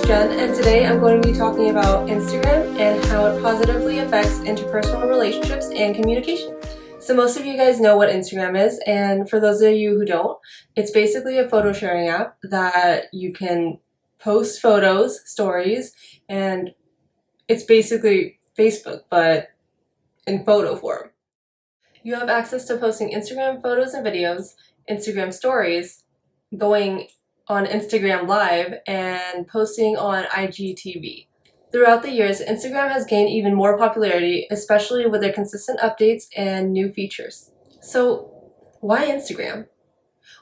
Jen, and today I'm going to be talking about Instagram and how it positively affects interpersonal relationships and communication. So most of you guys know what Instagram is, and for those of you who don't, it's basically a photo sharing app that you can post photos, stories, and it's basically Facebook, but in photo form. You have access to posting Instagram photos and videos, Instagram stories, going on Instagram Live, and posting on IGTV. Throughout the years, Instagram has gained even more popularity, especially with their consistent updates and new features. So, why Instagram?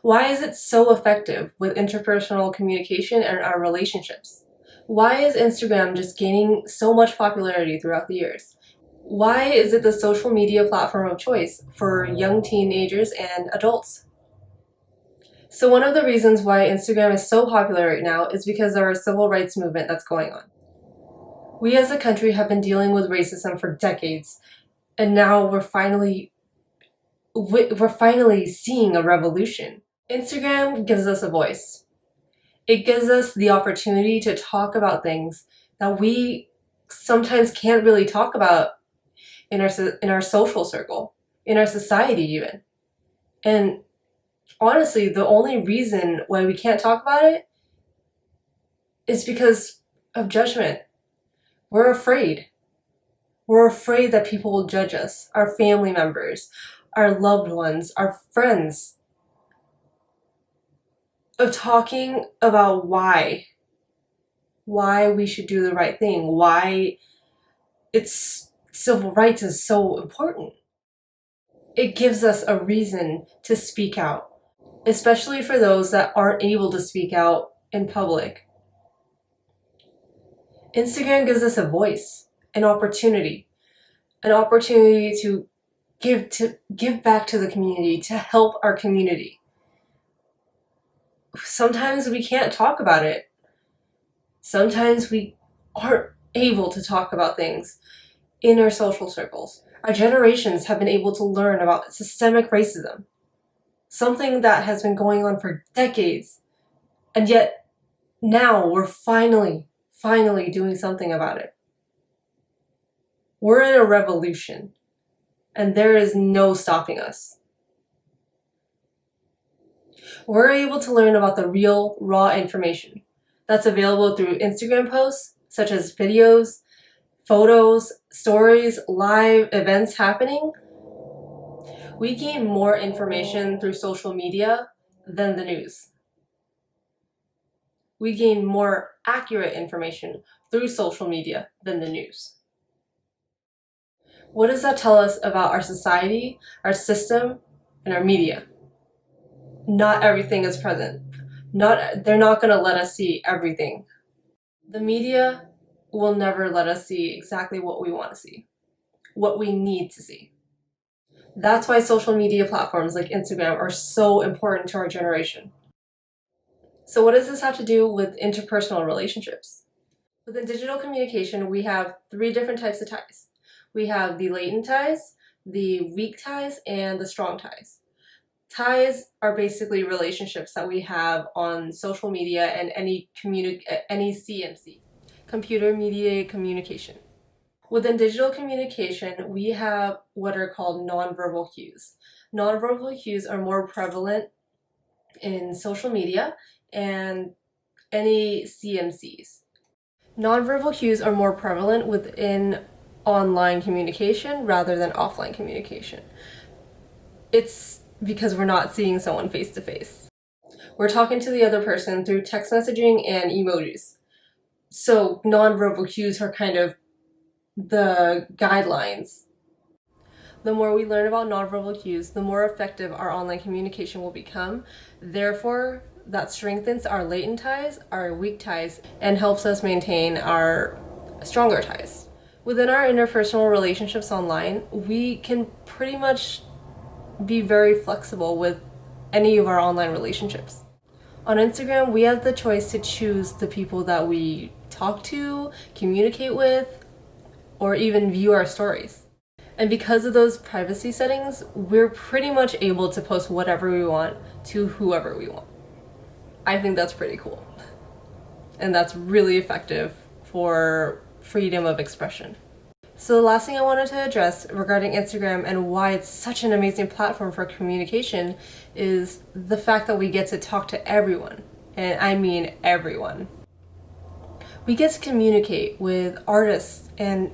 Why is it so effective with interpersonal communication and our relationships? Why is Instagram just gaining so much popularity throughout the years? Why is it the social media platform of choice for young teenagers and adults? So one of the reasons why Instagram is so popular right now is because of our civil rights movement that's going on. We as a country have been dealing with racism for decades, and now we're finally seeing a revolution. Instagram gives us a voice. It gives us the opportunity to talk about things that we sometimes can't really talk about in our social circle, in our society even. And honestly, the only reason why we can't talk about it is because of judgment. We're afraid. We're afraid that people will judge us, our family members, our loved ones, our friends, of talking about why we should do the right thing, why civil rights is so important. It gives us a reason to speak out, especially for those that aren't able to speak out in public. Instagram gives us a voice, an opportunity to give back to the community, to help our community. Sometimes we can't talk about it. Sometimes we aren't able to talk about things in our social circles. Our generations have been able to learn about systemic racism, something that has been going on for decades, and yet now we're finally doing something about it. We're in a revolution, and there is no stopping us. We're able to learn about the real, raw information that's available through Instagram posts, such as videos, photos, stories, live events happening. We gain more information through social media than the news. We gain more accurate information through social media than the news. What does that tell us about our society, our system, and our media? Not everything is present. They're not going to let us see everything. The media will never let us see exactly what we want to see, what we need to see. That's why social media platforms like Instagram are so important to our generation. So what does this have to do with interpersonal relationships? Within digital communication, we have 3 different types of ties. We have the latent ties, the weak ties, and the strong ties. Ties are basically relationships that we have on social media and any CMC, computer mediated communication. Within digital communication, we have what are called nonverbal cues. Nonverbal cues are more prevalent in social media and any CMCs. Nonverbal cues are more prevalent within online communication rather than offline communication. It's because we're not seeing someone face to face. We're talking to the other person through text messaging and emojis. So nonverbal cues are kind of the guidelines. The more we learn about nonverbal cues, the more effective our online communication will become. Therefore, that strengthens our latent ties, our weak ties, and helps us maintain our stronger ties. Within our interpersonal relationships online, we can pretty much be very flexible with any of our online relationships. On Instagram, we have the choice to choose the people that we talk to, communicate with, or even view our stories. And because of those privacy settings, we're pretty much able to post whatever we want to whoever we want. I think that's pretty cool. and that's really effective for freedom of expression. So the last thing I wanted to address regarding Instagram and why it's such an amazing platform for communication is the fact that we get to talk to everyone, and I mean everyone. We get to communicate with artists and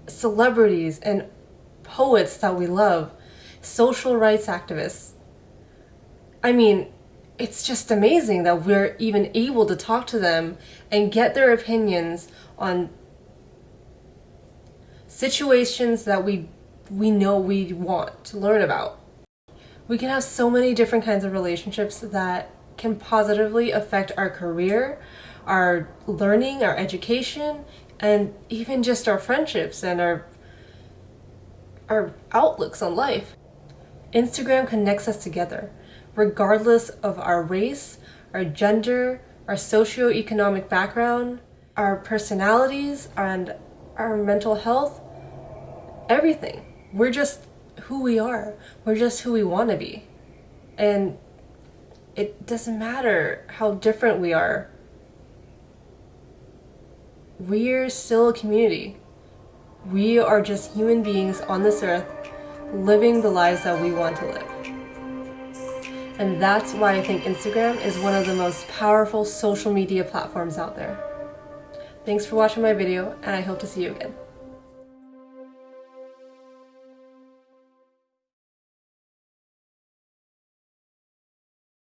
celebrities and poets that we love, social rights activists. I mean, it's just amazing that we're even able to talk to them and get their opinions on situations that we know we want to learn about. We can have so many different kinds of relationships that can positively affect our career, our learning, our education, and even just our friendships and our outlooks on life. Instagram connects us together, regardless of our race, our gender, our socioeconomic background, our personalities, and our mental health, everything. We're just who we are. We're just who we want to be. And it doesn't matter how different we are. We're still a community. We are just human beings on this earth living the lives that we want to live. And that's why I think Instagram is one of the most powerful social media platforms out there. Thanks for watching my video, and I hope to see you again.